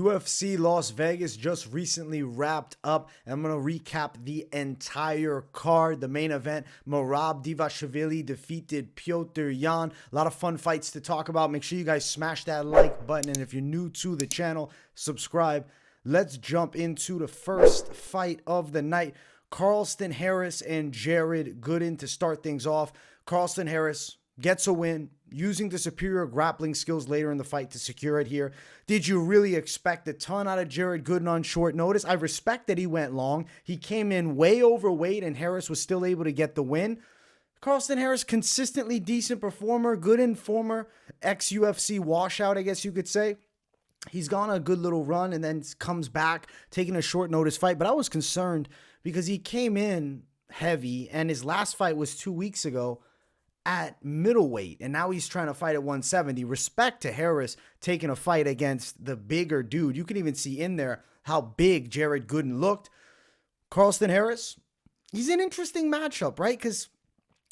UFC Las Vegas just recently wrapped up, and I'm going to recap the entire card. The main event, Dvalishvili defeated Petr Yan. A lot of fun fights to talk about. Make sure you guys smash that like button, and if you're new to the channel, subscribe. Let's jump into the first fight of the night. Carlston Harris and Jared Gooden to start things off. Carlston Harris gets a win, using the superior grappling skills later in the fight to secure it here. Did you really expect a ton out of Jared Gooden on short notice? I respect that he went long. He came in way overweight, and Harris was still able to get the win. Carlston Harris, consistently decent performer. Gooden, former ex-UFC washout, I guess you could say. He's gone a good little run and then comes back, taking a short notice fight. But I was concerned because he came in heavy, and his last fight was 2 weeks ago at middleweight, and now he's trying to fight at 170. Respect to Harris taking a fight against the bigger dude. You can even see in there how big Jared Gooden looked. Carlston Harris, he's an interesting matchup, right? Because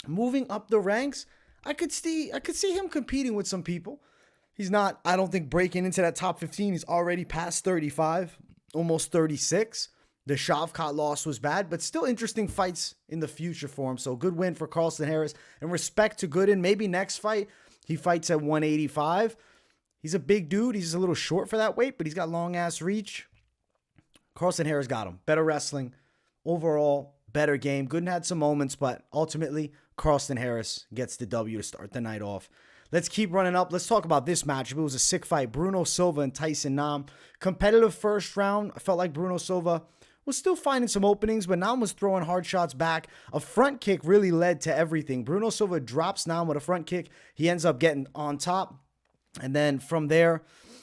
moving up the ranks, I could see him competing with some people. He's not, I don't think, breaking into that top 15. He's already past 35, almost 36. The Shavkat loss was bad, but still interesting fights in the future for him. So good win for Carlston Harris. And respect to Gooden. Maybe next fight, he fights at 185. He's a big dude. He's a little short for that weight, but he's got long-ass reach. Carlston Harris got him. Better wrestling. Overall, better game. Gooden had some moments, but ultimately, Carlston Harris gets the W to start the night off. Let's keep running up. Let's talk about this matchup. It was a sick fight. Bruno Silva and Tyson Nam. Competitive first round. I felt like Bruno Silva was still finding some openings, but Nam was throwing hard shots back. A front kick really led to everything. Bruno Silva drops Nam with a front kick. He ends up getting on top, and then from there,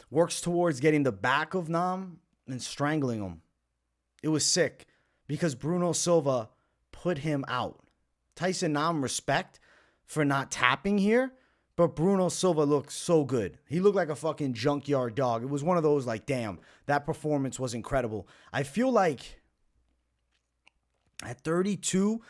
works towards getting the back of Nam and strangling him. It was sick because Bruno Silva put him out. Tyson Nam, respect for not tapping here, but Bruno Silva looked so good. He looked like a fucking junkyard dog. It was one of those like, damn, that performance was incredible. I feel like at 32,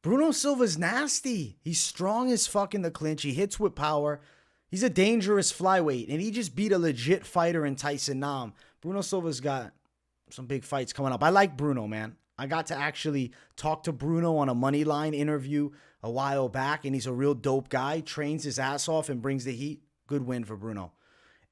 Bruno Silva's nasty. He's strong as fuck in the clinch. He hits with power. He's a dangerous flyweight, and he just beat a legit fighter in Tyson Nam. Bruno Silva's got some big fights coming up. I like Bruno, man. I got to actually talk to Bruno on a Moneyline interview a while back, and he's a real dope guy. Trains his ass off and brings the heat. Good win for Bruno.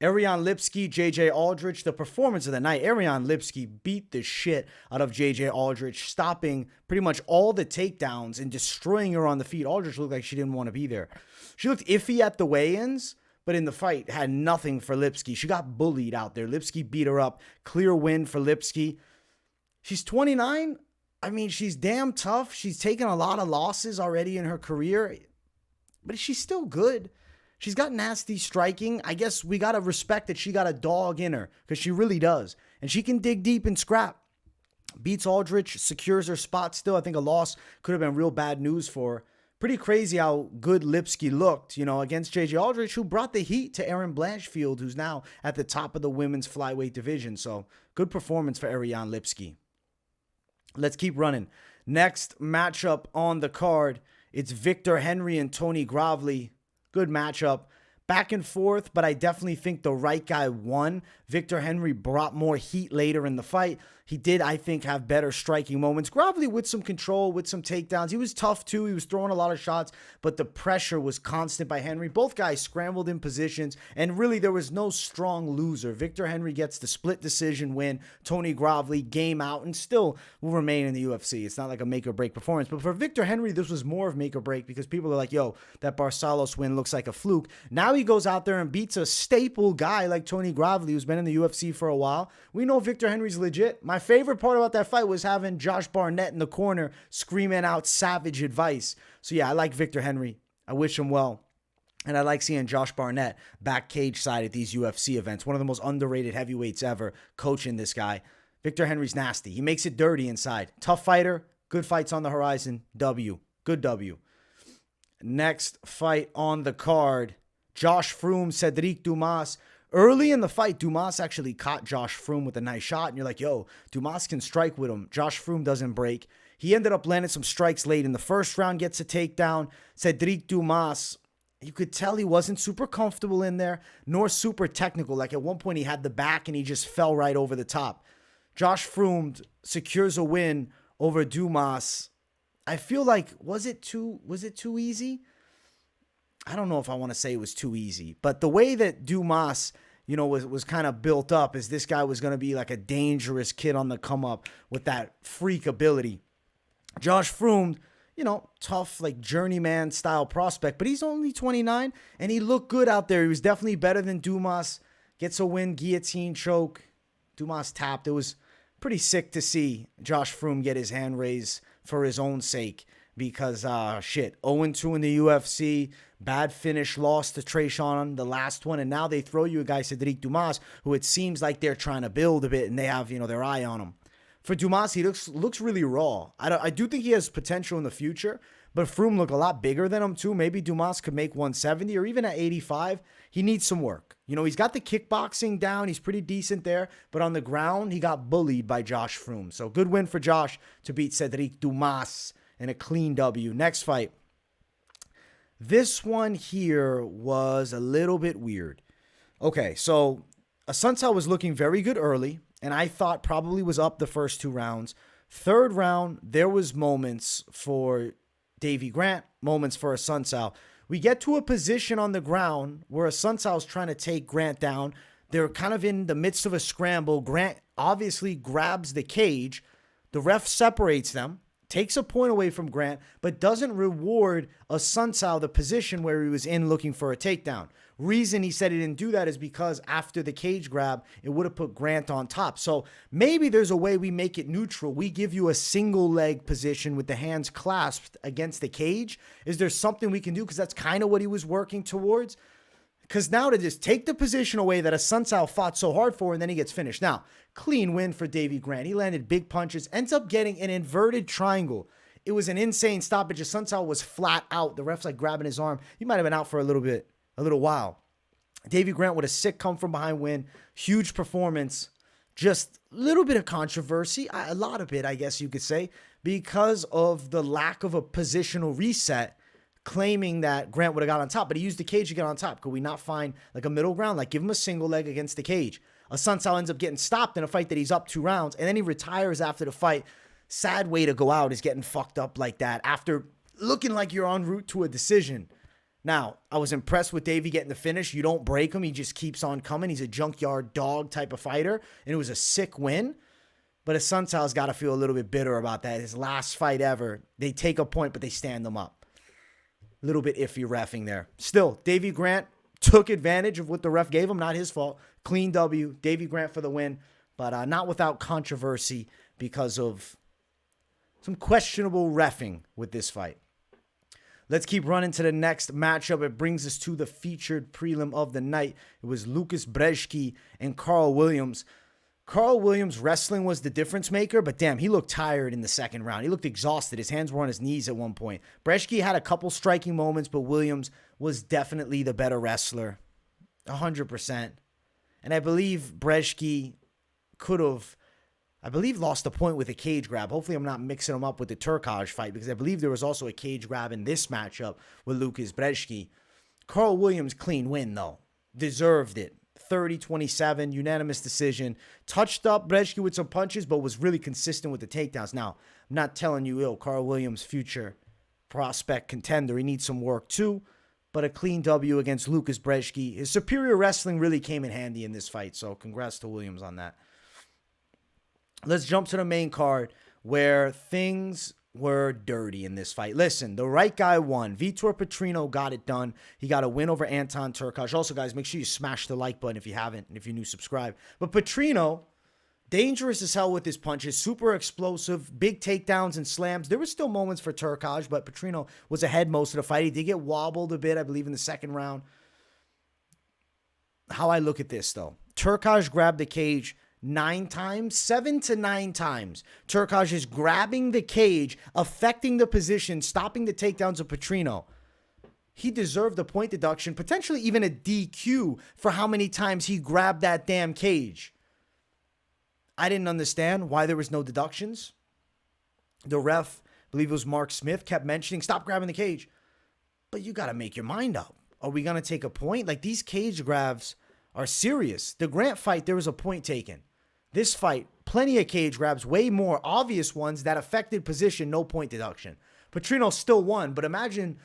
Ariane Lipski, JJ Aldrich, the performance of the night. Ariane Lipski beat the shit out of JJ Aldrich, stopping pretty much all the takedowns and destroying her on the feet. Aldrich looked like she didn't want to be there. She looked iffy at the weigh-ins, but in the fight had nothing for Lipski. She got bullied out there. Lipski beat her up. Clear win for Lipski. She's 29. I mean, she's damn tough. She's taken a lot of losses already in her career, but she's still good. She's got nasty striking. I guess we got to respect that she got a dog in her, because she really does. And she can dig deep and scrap. Beats Aldrich, secures her spot still. I think a loss could have been real bad news for her. Pretty crazy how good Lipski looked, you know, against JJ Aldrich, who brought the heat to Erin Blanchfield, who's now at the top of the women's flyweight division. So good performance for Ariane Lipski. Let's keep running. Next matchup on the card, it's Victor Henry and Tony Gravely. Good matchup. Back and forth, but I definitely think the right guy won. Victor Henry brought more heat later in the fight. He did, I think, have better striking moments. Gravely with some control, with some takedowns. He was tough, too. He was throwing a lot of shots, but the pressure was constant by Henry. Both guys scrambled in positions, and really there was no strong loser. Victor Henry gets the split decision win. Tony Gravely game out and still will remain in the UFC. It's not like a make-or-break performance. But for Victor Henry, this was more of make-or-break because people are like, yo, that Barcelos win looks like a fluke. Now he goes out there and beats a staple guy like Tony Gravely, who's been in the UFC for a while. We know Victor Henry's legit. My favorite part about that fight was having Josh Barnett in the corner screaming out savage advice. So yeah, I like Victor Henry. I wish him well. And I like seeing Josh Barnett back cage side at these UFC events. One of the most underrated heavyweights ever, coaching this guy. Victor Henry's nasty. He makes it dirty inside. Tough fighter. Good fights on the horizon. W. Good W. Next fight on the card, Josh Fremd, Sedriques Dumas. Early in the fight, Dumas actually caught Josh Fremd with a nice shot. And you're like, yo, Dumas can strike with him. Josh Fremd doesn't break. He ended up landing some strikes late in the first round, gets a takedown. Sedriques Dumas You could tell he wasn't super comfortable in there, nor super technical. Like at one point he had the back and he just fell right over the top. Josh Fremd secures a win over Dumas. I feel like, was it too easy? I don't know if I want to say it was too easy, but the way that Dumas, was kind of built up as this guy was going to be like a dangerous kid on the come up with that freak ability. Josh Fremd, tough, like journeyman style prospect, but he's only 29 and he looked good out there. He was definitely better than Dumas. Gets a win, guillotine choke. Dumas tapped. It was pretty sick to see Josh Fremd get his hand raised for his own sake because, 0-2 in the UFC, bad finish, lost to Trayshawn, the last one, and now they throw you a guy, Sedriques Dumas, who it seems like they're trying to build a bit and they have, their eye on him. For Dumas, he looks really raw. I do think he has potential in the future, but Fremd look a lot bigger than him too. Maybe Dumas could make 170 or even at 85. He needs some work. He's got the kickboxing down. He's pretty decent there, but on the ground, he got bullied by Josh Fremd. So good win for Josh to beat Sedriques Dumas in a clean W. Next fight. This one here was a little bit weird. Okay, so Assunção was looking very good early, and I thought probably was up the first 2 rounds. Third round, there was moments for Davey Grant, moments for Assunção. We get to a position on the ground where Assunção is trying to take Grant down. They're kind of in the midst of a scramble. Grant obviously grabs the cage. The ref separates them, takes a point away from Grant, but doesn't reward Assunção the position where he was in looking for a takedown. Reason he said he didn't do that is because after the cage grab, it would have put Grant on top. So maybe there's a way we make it neutral. We give you a single leg position with the hands clasped against the cage. Is there something we can do? Because that's kind of what he was working towards. Because now to just take the position away that Assunção fought so hard for, and then he gets finished. Now, clean win for Davey Grant. He landed big punches, ends up getting an inverted triangle. It was an insane stoppage. Assunção was flat out. The ref's like grabbing his arm. He might have been out for a little while. Davey Grant with a sick come from behind win. Huge performance. Just a little bit of controversy. A lot of it, I guess you could say, because of the lack of a positional reset, claiming that Grant would have got on top, but he used the cage to get on top. Could we not find like a middle ground? Like give him a single leg against the cage. Assunção ends up getting stopped in a fight that he's up 2 rounds, and then he retires after the fight. Sad way to go out is getting fucked up like that after looking like you're en route to a decision. Now, I was impressed with Davey getting the finish. You don't break him. He just keeps on coming. He's a junkyard dog type of fighter, and it was a sick win. But Assunção's got to feel a little bit bitter about that. His last fight ever, they take a point, but they stand them up. A little bit iffy reffing there. Still, Davey Grant took advantage of what the ref gave him. Not his fault. Clean W. Davey Grant for the win, but not without controversy because of some questionable reffing with this fight. Let's keep running to the next matchup. It brings us to the featured prelim of the night. It was Łukasz Brzeski and Karl Williams. Karl Williams' wrestling was the difference maker, but damn, he looked tired in the second round. He looked exhausted. His hands were on his knees at one point. Brzeski had a couple striking moments, but Williams was definitely the better wrestler. 100%. And I believe Brzeski could have, lost a point with a cage grab. Hopefully I'm not mixing him up with the Turkalj fight, because I believe there was also a cage grab in this matchup with Łukasz Brzeski. Karl Williams, clean win, though. Deserved it. 30-27, unanimous decision. Touched up Brzeski with some punches, but was really consistent with the takedowns. Now, I'm not telling you, Karl Williams, future prospect contender. He needs some work, too. But a clean W against Łukasz Brzeski. His superior wrestling really came in handy in this fight, so congrats to Williams on that. Let's jump to the main card where things were dirty in this fight. Listen, the right guy won. Vitor Petrino got it done. He got a win over Anton Turkalj. Also, guys, make sure you smash the like button if you haven't, and if you're new, subscribe. But Petrino, dangerous as hell with his punches, super explosive, big takedowns and slams. There were still moments for Turkalj, but Petrino was ahead most of the fight. He did get wobbled a bit, I believe, in the second round. How I look at this, though. Turkalj grabbed the cage 9 times, 7 to 9 times. Turkalj is grabbing the cage, affecting the position, stopping the takedowns of Petrino. He deserved a point deduction, potentially even a DQ for how many times he grabbed that damn cage. I didn't understand why there was no deductions. The ref, I believe it was Mark Smith, kept mentioning, stop grabbing the cage. But you got to make your mind up. Are we going to take a point? Like, these cage grabs are serious. The Grant fight, there was a point taken. This fight, plenty of cage grabs, way more obvious ones that affected position, no point deduction. Petrino still won, but imagine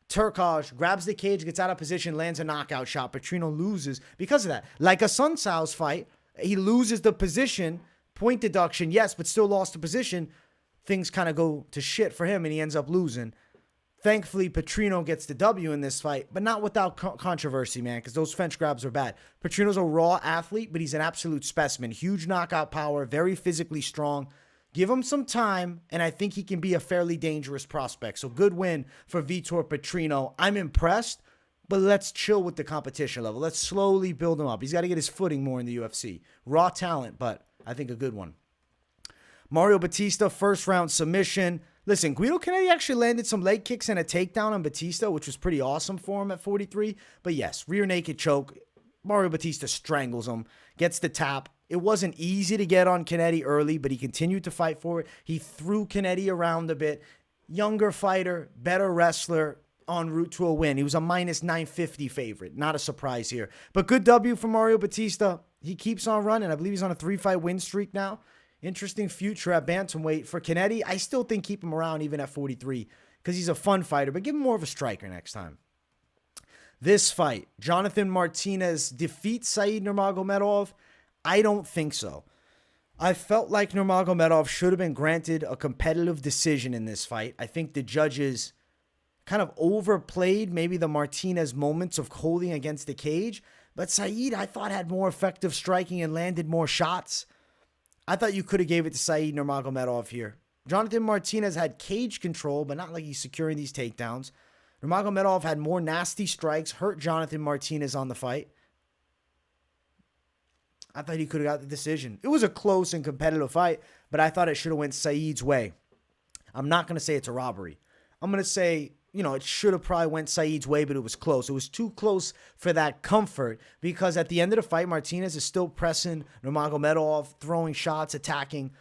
Turkalj grabs the cage, gets out of position, lands a knockout shot. Petrino loses because of that. Like Assunção's fight, he loses the position, point deduction, yes, but still lost the position. Things kind of go to shit for him, and he ends up losing. Thankfully, Petrino gets the W in this fight, but not without controversy, man, because those French grabs are bad. Petrino's a raw athlete, but he's an absolute specimen. Huge knockout power, very physically strong. Give him some time, and I think he can be a fairly dangerous prospect. So good win for Vitor Petrino. I'm impressed, but let's chill with the competition level. Let's slowly build him up. He's got to get his footing more in the UFC. Raw talent, but I think a good one. Mario Bautista, first round submission. Listen, Guido Cannetti actually landed some leg kicks and a takedown on Bautista, which was pretty awesome for him at 43. But yes, rear naked choke. Mario Bautista strangles him, gets the tap. It wasn't easy to get on Cannetti early, but he continued to fight for it. He threw Cannetti around a bit. Younger fighter, better wrestler, en route to a win. He was a minus 950 favorite. Not a surprise here. But good W for Mario Bautista. He keeps on running. I believe he's on a 3-fight win streak now. Interesting future at bantamweight. For Cannetti, I still think keep him around even at 43 because he's a fun fighter, but give him more of a striker next time. This fight, Jonathan Martinez defeats Said Nurmagomedov. I don't think so. I felt like Nurmagomedov should have been granted a competitive decision in this fight. I think the judges kind of overplayed maybe the Martinez moments of holding against the cage, but Said, I thought, had more effective striking and landed more shots. I thought you could have gave it to Said Nurmagomedov here. Jonathan Martinez had cage control, but not like he's securing these takedowns. Nurmagomedov had more nasty strikes, hurt Jonathan Martinez on the fight. I thought he could have got the decision. It was a close and competitive fight, but I thought it should have went Said's way. I'm not going to say it's a robbery. I'm going to say, it should have probably went Said's way, but it was close. It was too close for that comfort because at the end of the fight, Martinez is still pressing Nurmagomedov, throwing shots, attacking.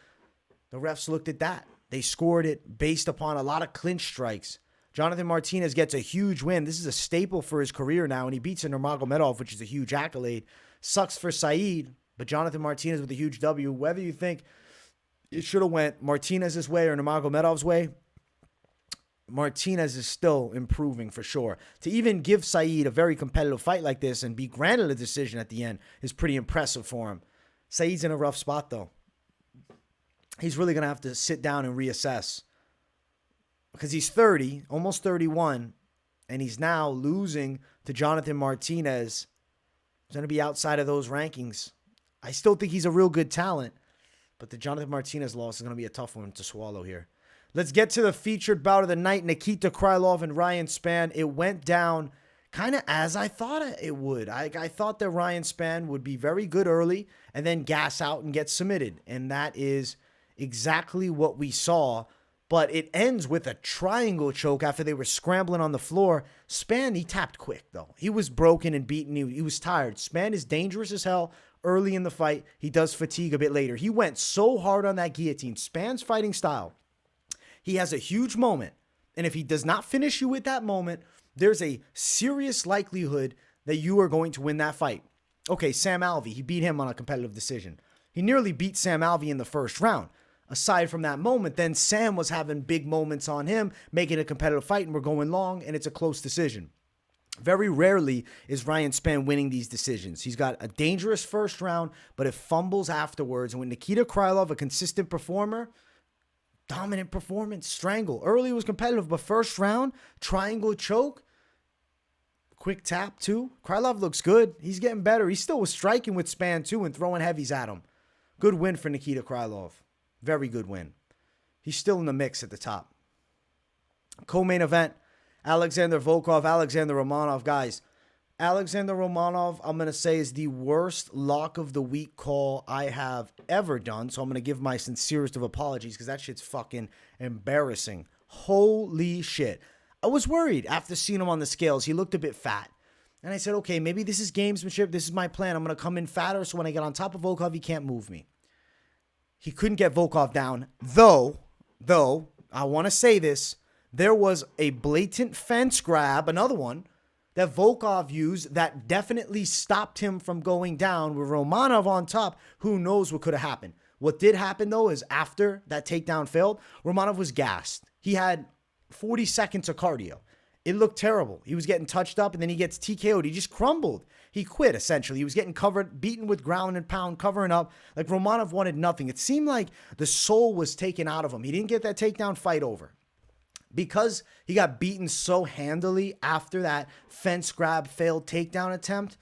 The refs looked at that. They scored it based upon a lot of clinch strikes. Jonathan Martinez gets a huge win. This is a staple for his career now, and he beats Nurmagomedov, which is a huge accolade. Sucks for Said, but Jonathan Martinez with a huge W. Whether you think it should have went Martinez's way or Nurmagomedov's way, Martinez is still improving for sure. To even give Said a very competitive fight like this and be granted a decision at the end is pretty impressive for him. Said's in a rough spot, though. He's really going to have to sit down and reassess because he's 30, almost 31, and he's now losing to Jonathan Martinez. He's going to be outside of those rankings. I still think he's a real good talent, but the Jonathan Martinez loss is going to be a tough one to swallow here. Let's get to the featured bout of the night, Nikita Krylov and Ryan Spann. It went down kind of as I thought it would. I thought that Ryan Spann would be very good early and then gas out and get submitted, and that is exactly what we saw. But it ends with a triangle choke after they were scrambling on the floor. Spann, he tapped quick, though. He was broken and beaten. He was tired. Spann is dangerous as hell early in the fight. He does fatigue a bit later. He went so hard on that guillotine. Spann's fighting style. He has a huge moment, and if he does not finish you with that moment, there's a serious likelihood that you are going to win that fight. Okay, Sam Alvey, he beat him on a competitive decision. He nearly beat Sam Alvey in the first round. Aside from that moment, then Sam was having big moments on him, making a competitive fight, and we're going long, and it's a close decision. Very rarely is Ryan Spann winning these decisions. He's got a dangerous first round, but it fumbles afterwards. And with Nikita Krylov, a consistent performer, dominant performance, strangle. Early was competitive, but first round, triangle choke, quick tap too. Krylov looks good. He's getting better. He still was striking with Spann too and throwing heavies at him. Good win for Nikita Krylov. Very good win. He's still in the mix at the top. Co-main event, Alexander Volkov, Alexander Romanov. Guys, Alexander Romanov, I'm going to say, is the worst lock of the week call I have ever done. So I'm going to give my sincerest of apologies because that shit's fucking embarrassing. Holy shit. I was worried after seeing him on the scales. He looked a bit fat. And I said, okay, maybe this is gamesmanship. This is my plan. I'm going to come in fatter so when I get on top of Volkov, he can't move me. He couldn't get Volkov down. Though, I want to say this, there was a blatant fence grab, another one, that Volkov used that definitely stopped him from going down with Romanov on top. Who knows what could have happened? What did happen, though, is after that takedown failed, Romanov was gassed. He had 40 seconds of cardio. It looked terrible. He was getting touched up, and then he gets TKO'd. He just crumbled. He quit, essentially. He was getting covered, beaten with ground and pound, covering up. Like, Romanov wanted nothing. It seemed like the soul was taken out of him. He didn't get that takedown fight over. Because he got beaten so handily after that fence grab failed takedown attempt,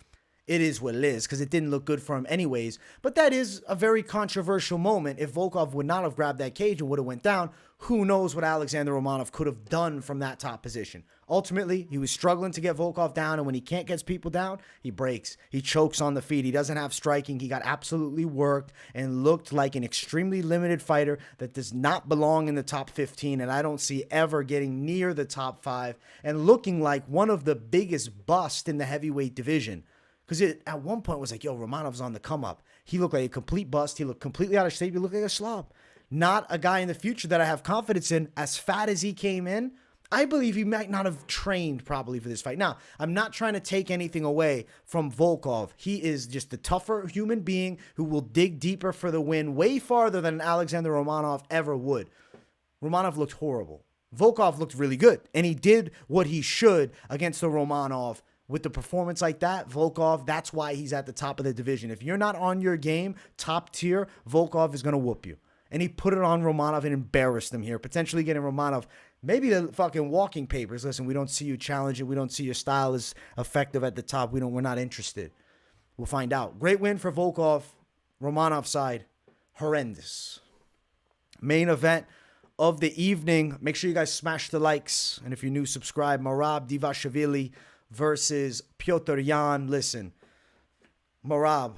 it is what it is, because it didn't look good for him anyways. But that is a very controversial moment. If Volkov would not have grabbed that cage and would have went down, who knows what Alexander Romanov could have done from that top position. Ultimately, he was struggling to get Volkov down, and when he can't get people down, he breaks. He chokes on the feet. He doesn't have striking. He got absolutely worked and looked like an extremely limited fighter that does not belong in the top 15, and I don't see ever getting near the top 5, and looking like one of the biggest busts in the heavyweight division. Because it at one point was like, yo, Romanov's on the come up. He looked like a complete bust. He looked completely out of shape. He looked like a slob. Not a guy in the future that I have confidence in. As fat as he came in, I believe he might not have trained properly for this fight. Now, I'm not trying to take anything away from Volkov. He is just a tougher human being who will dig deeper for the win way farther than Alexander Romanov ever would. Romanov looked horrible. Volkov looked really good, and he did what he should against the Romanov. With the performance like that, Volkov, that's why he's at the top of the division. If you're not on your game, top tier, Volkov is going to whoop you. And he put it on Romanov and embarrassed him here, potentially getting Romanov maybe the fucking walking papers. Listen, we don't see you challenge it. We don't see your style is effective at the top. We're not interested. We'll find out. Great win for Volkov. Romanov side, horrendous. Main event of the evening. Make sure you guys smash the likes. And if you're new, subscribe. Merab Dvalishvili versus Petr Yan. Listen, Merab,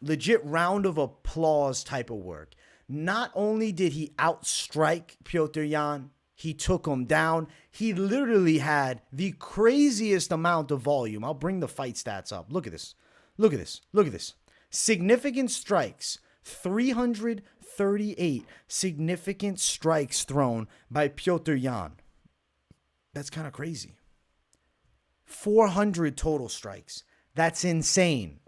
legit round of applause type of work. Not only did he outstrike Petr Yan, he took him down. He literally had the craziest amount of volume. I'll bring the fight stats up. Look at this. Look at this. Look at this. Significant strikes. 338 significant strikes thrown by Petr Yan. That's kind of crazy. 400 total strikes. That's insane.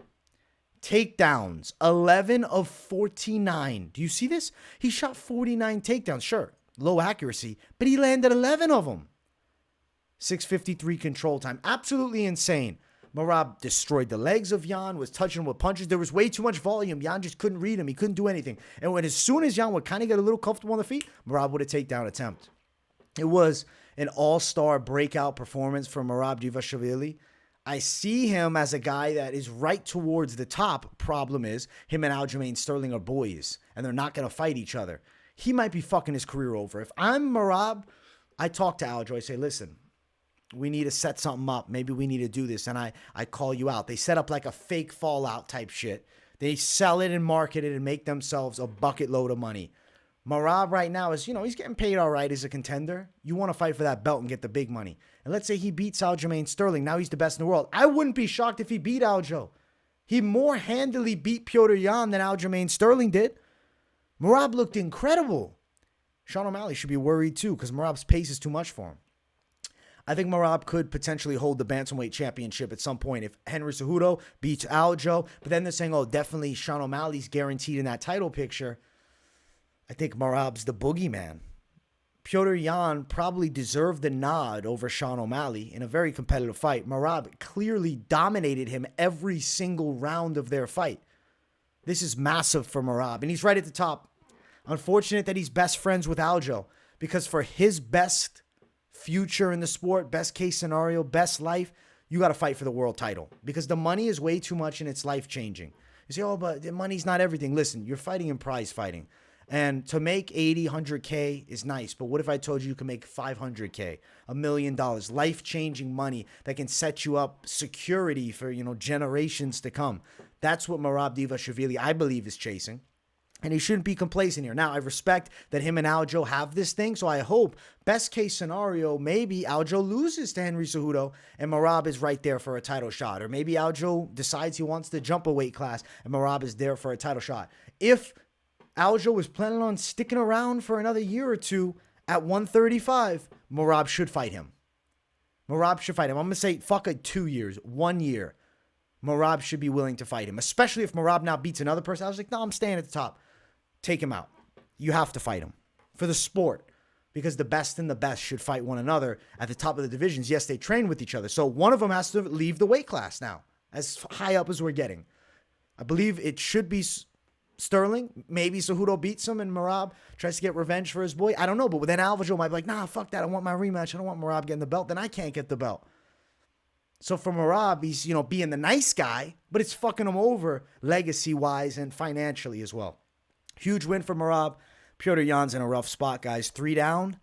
Takedowns, 11 of 49. Do you see this? He shot 49 takedowns. Sure, low accuracy, but he landed 11 of them. 6:53 control time. Absolutely insane. Merab destroyed the legs of Yan, was touching him with punches. There was way too much volume. Yan just couldn't read him. He couldn't do anything. And as soon as Yan would kind of get a little comfortable on the feet, Merab would a takedown attempt. It was an all-star breakout performance from Merab Dvalishvili. I see him as a guy that is right towards the top. Problem is, him and Aljamain Sterling are boys, and they're not going to fight each other. He might be fucking his career over. If I'm Merab, I talk to Aldrich. I say, listen, we need to set something up. Maybe we need to do this, and I call you out. They set up like a fake fallout type shit. They sell it and market it and make themselves a bucket load of money. Merab right now is, he's getting paid all right as a contender. You want to fight for that belt and get the big money. And let's say he beats Aljamain Sterling. Now he's the best in the world. I wouldn't be shocked if he beat Aljo. He more handily beat Petr Yan than Aljamain Sterling did. Merab looked incredible. Sean O'Malley should be worried too because Merab's pace is too much for him. I think Merab could potentially hold the bantamweight championship at some point if Henry Cejudo beats Aljo. But then they're saying, oh, definitely Sean O'Malley's guaranteed in that title picture. I think Merab's the boogeyman. Petr Yan probably deserved the nod over Sean O'Malley in a very competitive fight. Merab clearly dominated him every single round of their fight. This is massive for Merab, and he's right at the top. Unfortunate that he's best friends with Aljo, because for his best future in the sport, best case scenario, best life, you got to fight for the world title because the money is way too much and it's life-changing. You say, oh, but the money's not everything. Listen, you're fighting in prize fighting. And to make 80, 100K is nice. But what if I told you can make 500K, $1 million, life-changing money that can set you up security for, generations to come? That's what Merab Dvalishvili, I believe, is chasing. And he shouldn't be complacent here. Now, I respect that him and Aljo have this thing. So I hope, best case scenario, maybe Aljo loses to Henry Cejudo and Merab is right there for a title shot. Or maybe Aljo decides he wants to jump a weight class and Merab is there for a title shot. If Aljo was planning on sticking around for another year or two at 135, Merab should fight him. Merab should fight him. I'm going to say, fuck it, 2 years, 1 year. Merab should be willing to fight him, especially if Merab now beats another person. I was like, no, I'm staying at the top. Take him out. You have to fight him for the sport, because the best and the best should fight one another at the top of the divisions. Yes, they train with each other. So one of them has to leave the weight class now, as high up as we're getting. I believe it should be Sterling. Maybe Cejudo beats him and Merab tries to get revenge for his boy. I don't know, but then Alvajo might be like, nah, fuck that. I want my rematch. I don't want Merab getting the belt. Then I can't get the belt. So for Merab, he's, being the nice guy, but it's fucking him over legacy-wise and financially as well. Huge win for Merab. Petr Yan's in a rough spot, guys. 3 down.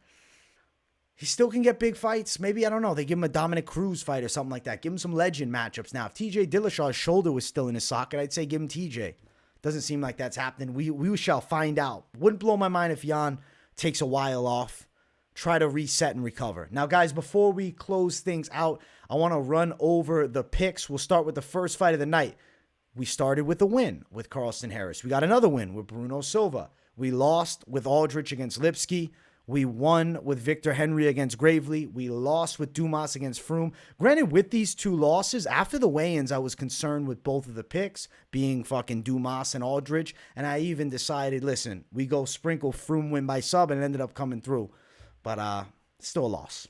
He still can get big fights. Maybe, I don't know, they give him a Dominic Cruz fight or something like that. Give him some legend matchups. Now, if TJ Dillashaw's shoulder was still in his socket, I'd say give him TJ. Doesn't seem like that's happening. We shall find out. Wouldn't blow my mind if Yan takes a while off. Try to reset and recover. Now, guys, before we close things out, I want to run over the picks. We'll start with the first fight of the night. We started with a win with Carlston Harris. We got another win with Bruno Silva. We lost with Aldrich against Lipski. We won with Victor Henry against Gravely. We lost with Dumas against Fremd. Granted, with these 2 losses, after the weigh-ins, I was concerned with both of the picks, being fucking Dumas and Aldrich. And I even decided, listen, we go sprinkle Fremd win by sub, and it ended up coming through. But still a loss.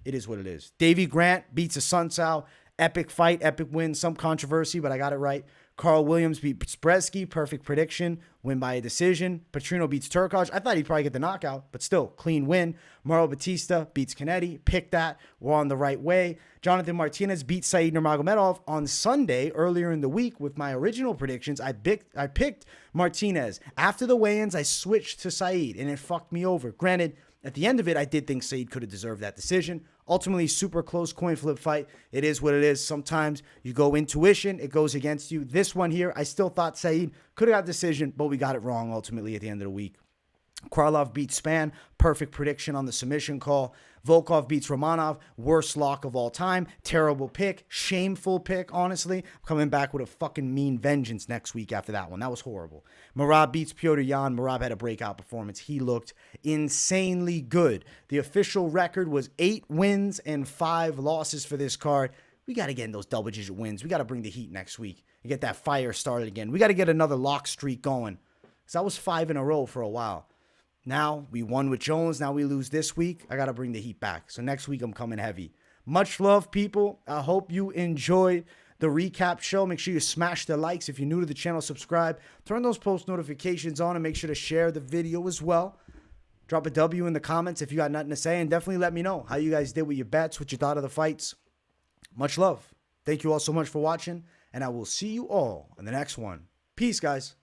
It is what it is. Davey Grant beats Assunção. Epic fight, epic win, some controversy, but I got it right. Carl Williams beats Brzeski, perfect prediction, win by a decision. Petrino beats Turkalj. I thought he'd probably get the knockout, but still, clean win. Bautista beats Cannetti, pick that. We're on the right way. Jonathan Martinez beats Said Nurmagomedov on Sunday, earlier in the week, with my original predictions. I picked Martinez. After the weigh-ins, I switched to Said, and it fucked me over. Granted, at the end of it, I did think Said could have deserved that decision. Ultimately, super close coin flip fight. It is what it is. Sometimes you go intuition, it goes against you. This one here, I still thought Said could have got decision, but we got it wrong ultimately at the end of the week. Krylov beats Spann. Perfect prediction on the submission call. Volkov beats Romanov. Worst lock of all time. Terrible pick. Shameful pick, honestly. I'm coming back with a fucking mean vengeance next week after that one. That was horrible. Merab beats Petr Yan. Merab had a breakout performance. He looked insanely good. The official record was 8 wins and 5 losses for this card. We got to get in those double-digit wins. We got to bring the heat next week and get that fire started again. We got to get another lock streak going, because that was 5 in a row for a while. Now, we won with Jones. Now we lose this week. I got to bring the heat back. So next week, I'm coming heavy. Much love, people. I hope you enjoyed the recap show. Make sure you smash the likes. If you're new to the channel, subscribe. Turn those post notifications on, and make sure to share the video as well. Drop a W in the comments if you got nothing to say. And definitely let me know how you guys did with your bets, what you thought of the fights. Much love. Thank you all so much for watching. And I will see you all in the next one. Peace, guys.